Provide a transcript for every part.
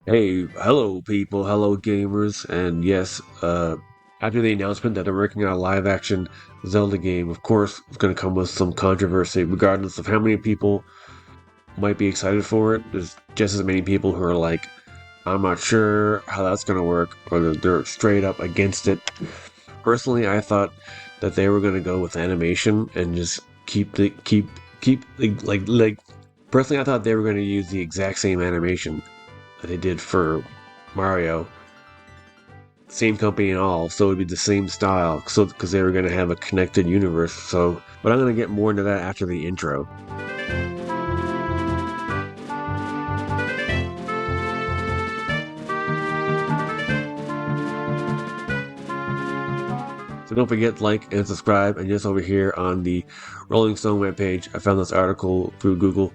Hey, hello people, hello gamers, and yes, after the announcement that they're working on a live-action Zelda game, of course, it's going to come with some controversy, regardless of how many people might be excited for it. There's just as many people who are like, I'm not sure how that's going to work, or they're straight up against it. Personally, I thought that they were going to go with animation and just keep like. Personally, I thought they were going to use the exact same animation that they did for Mario, same company and all, so it'd be the same style. So because they were going to have a connected universe. So, but I'm going to get more into that after the intro. So don't forget to like and subscribe. And just over here on the Rolling Stone webpage, I found this article through Google.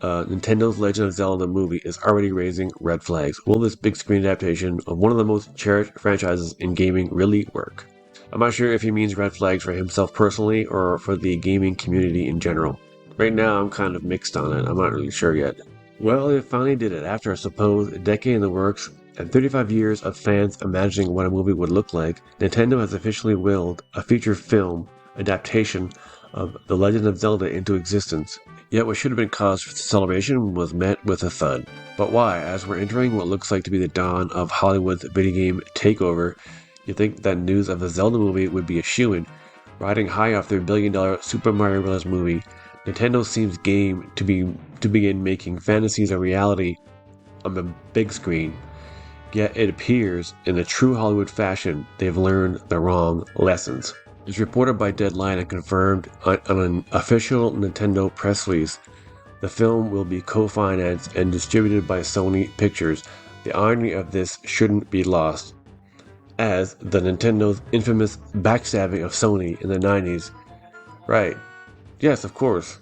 Nintendo's Legend of Zelda movie is already raising red flags. Will this big screen adaptation of one of the most cherished franchises in gaming really work? I'm not sure if he means red flags for himself personally or for the gaming community in general. Right now, I'm kind of mixed on it. I'm not really sure yet. Well, it finally did it after a supposed decade in the works and 35 years of fans imagining what a movie would look like. Nintendo has officially willed a feature film adaptation of The Legend of Zelda into existence. Yet what should have been cause for celebration was met with a thud. But why? As we're entering what looks like to be the dawn of Hollywood's video game takeover, you think that news of the Zelda movie would be a shoo-in. Riding high off their billion-dollar Super Mario Bros. Movie, Nintendo seems game to begin making fantasies a reality on the big screen. Yet it appears, in a true Hollywood fashion, they've learned the wrong lessons. It's reported by Deadline and confirmed on an official Nintendo press release. The film will be co-financed and distributed by Sony Pictures. The irony of this shouldn't be lost, as the Nintendo's infamous backstabbing of Sony in the 90s. Right. Yes, of course.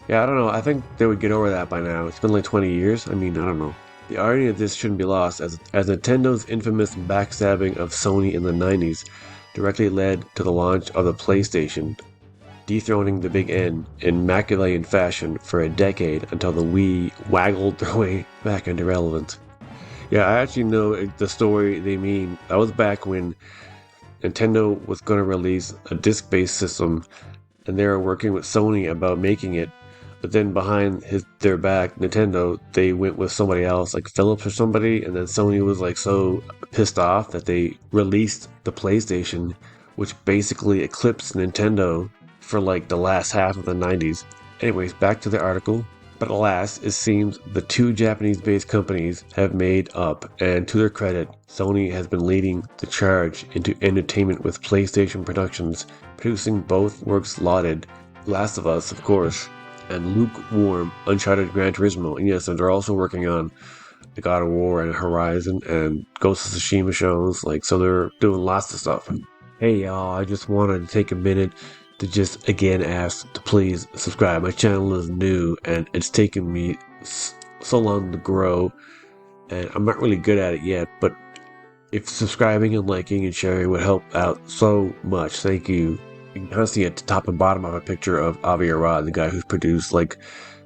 Yeah, I don't know. I think they would get over that by now. It's been like 20 years. I mean, I don't know. The irony of this shouldn't be lost, as Nintendo's infamous backstabbing of Sony in the 90s directly led to the launch of the PlayStation, dethroning the Big N in Machiavellian fashion for a decade until the Wii waggled their way back into relevance. Yeah, I actually know the story they mean. That was back when Nintendo was going to release a disc-based system, and they were working with Sony about making it. But then behind their back, Nintendo, they went with somebody else, like Philips or somebody, and then Sony was like so pissed off that they released the PlayStation, which basically eclipsed Nintendo for like the last half of the 90s. Anyways, back to the article. But alas, it seems the two Japanese-based companies have made up, and to their credit, Sony has been leading the charge into entertainment with PlayStation Productions, producing both works lauded, Last of Us, of course, and lukewarm Uncharted Gran Turismo. And yes, and they're also working on the God of War and Horizon and Ghost of Tsushima shows, so they're doing lots of stuff. Hey y'all, I just wanted to take a minute to just again ask to please subscribe. My channel is new and it's taken me so long to grow, and I'm not really good at it yet, but if subscribing and liking and sharing would help out so much, thank you. You can kind of see at the top and bottom of a picture of Avi Arad, the guy who's produced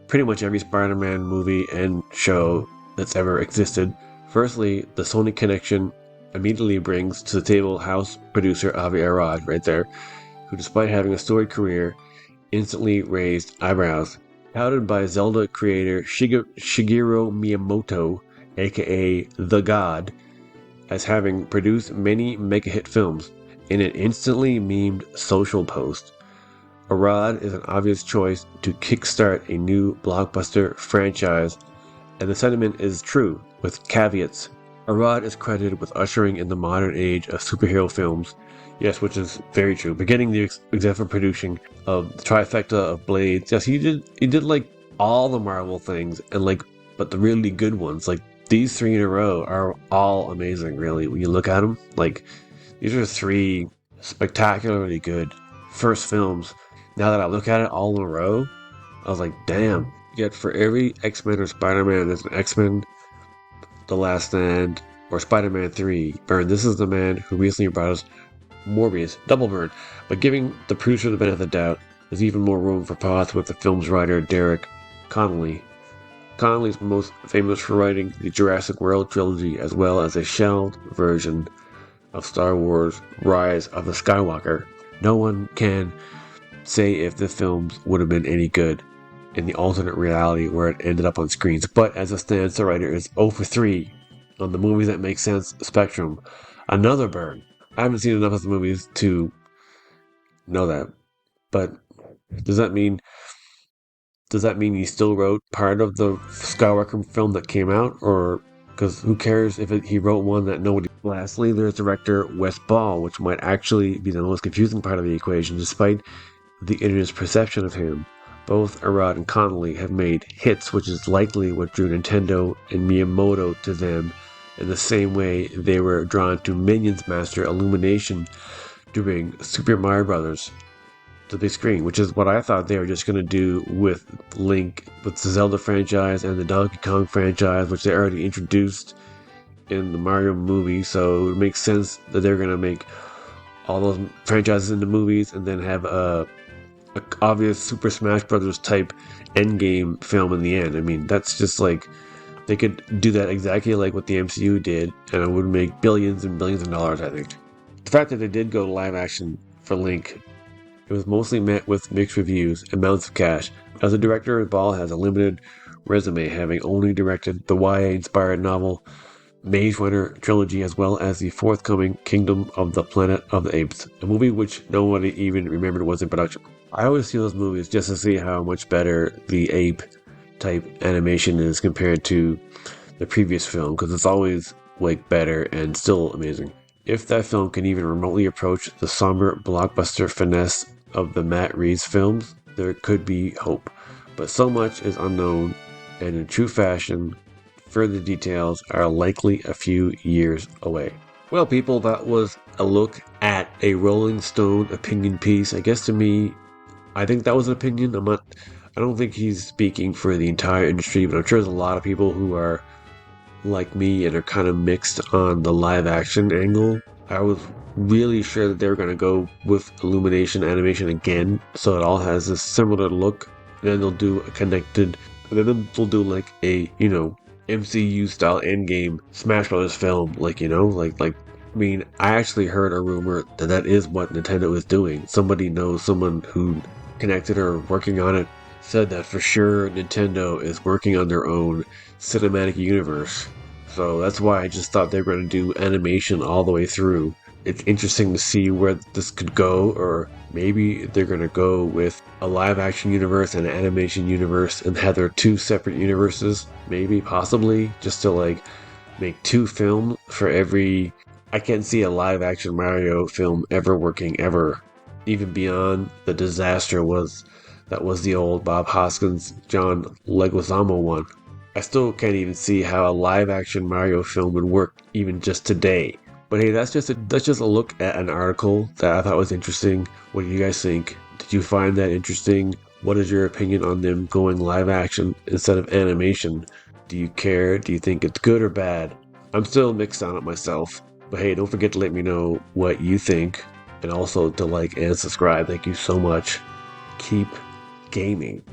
pretty much every Spider-Man movie and show that's ever existed. Firstly, the Sony connection immediately brings to the table house producer Avi Arad right there, who despite having a storied career, instantly raised eyebrows. Touted by Zelda creator Shigeru Miyamoto, aka The God, as having produced many mega-hit films. In an instantly memed social post, Arad is an obvious choice to kickstart a new blockbuster franchise, and the sentiment is true, with caveats. Arad is credited with ushering in the modern age of superhero films, yes, which is very true, beginning the executive producing of the trifecta of Blades. Yes, he did all the Marvel things, and but the really good ones, these three in a row are all amazing, really. When you look at them, these are three spectacularly good first films. Now that I look at it all in a row, I was like, damn. Yet for every X-Men or Spider-Man, there's an X-Men, The Last Stand, or Spider-Man 3. Burn, this is the man who recently brought us Morbius, Double Burn. But giving the producer the benefit of the doubt, there's even more room for pause with the film's writer, Derek Connolly. Connolly's most famous for writing the Jurassic World trilogy as well as a shelved version of Star Wars Rise of the Skywalker. No one can say if the films would have been any good in the alternate reality where it ended up on screens, but as it stands, the writer is 0 for 3 on the movies that make sense spectrum. Another burn. I haven't seen enough of the movies to know that, but does that mean he still wrote part of the Skywalker film that came out, or because who cares if he wrote one that nobody... Lastly, there's director Wes Ball, which might actually be the most confusing part of the equation, despite the internet's perception of him. Both Arad and Connolly have made hits, which is likely what drew Nintendo and Miyamoto to them, in the same way they were drawn to Minions master Illumination to bring Super Mario Bros. To the big screen, which is what I thought they were just going to do with Link, with the Zelda franchise and the Donkey Kong franchise, which they already introduced in the Mario movie, so it makes sense that they're going to make all those franchises into movies and then have a obvious Super Smash Brothers type endgame film in the end. I mean, that's just like, they could do that exactly like what the MCU did, and it would make billions and billions of dollars, I think. The fact that they did go live action for Link, it was mostly met with mixed reviews and amounts of cash. As a director, Ball has a limited resume, having only directed the YA-inspired novel Maze Runner trilogy, as well as the forthcoming Kingdom of the Planet of the Apes, a movie which nobody even remembered was in production. I always see those movies just to see how much better the ape-type animation is compared to the previous film, because it's always like better and still amazing. If that film can even remotely approach the somber blockbuster finesse of the Matt Reeves films, there could be hope. But so much is unknown, and in true fashion, further details are likely a few years away. Well, people, that was a look at a Rolling Stone opinion piece. I guess to me, I think that was an opinion. I don't think he's speaking for the entire industry, but I'm sure there's a lot of people who are like me and are kind of mixed on the live action angle. I was really sure that they were going to go with Illumination animation again, so it all has a similar look. And then they'll do a connected, and then they'll do like a, MCU style endgame Smash Brothers film, I mean, I actually heard a rumor that is what Nintendo is doing. Somebody knows someone who connected or working on it, said that for sure Nintendo is working on their own cinematic universe. So that's why I just thought they were going to do animation all the way through. It's interesting to see where this could go, or maybe they're going to go with a live action universe and an animation universe and have their two separate universes. Maybe, possibly, just to make two films for every... I can't see a live action Mario film ever working, ever. Even beyond the disaster that was the old Bob Hoskins, John Leguizamo one. I still can't even see how a live-action Mario film would work even just today. But hey, that's just a look at an article that I thought was interesting. What do you guys think? Did you find that interesting? What is your opinion on them going live-action instead of animation? Do you care? Do you think it's good or bad? I'm still mixed on it myself. But hey, don't forget to let me know what you think. And also to like and subscribe. Thank you so much. Keep gaming.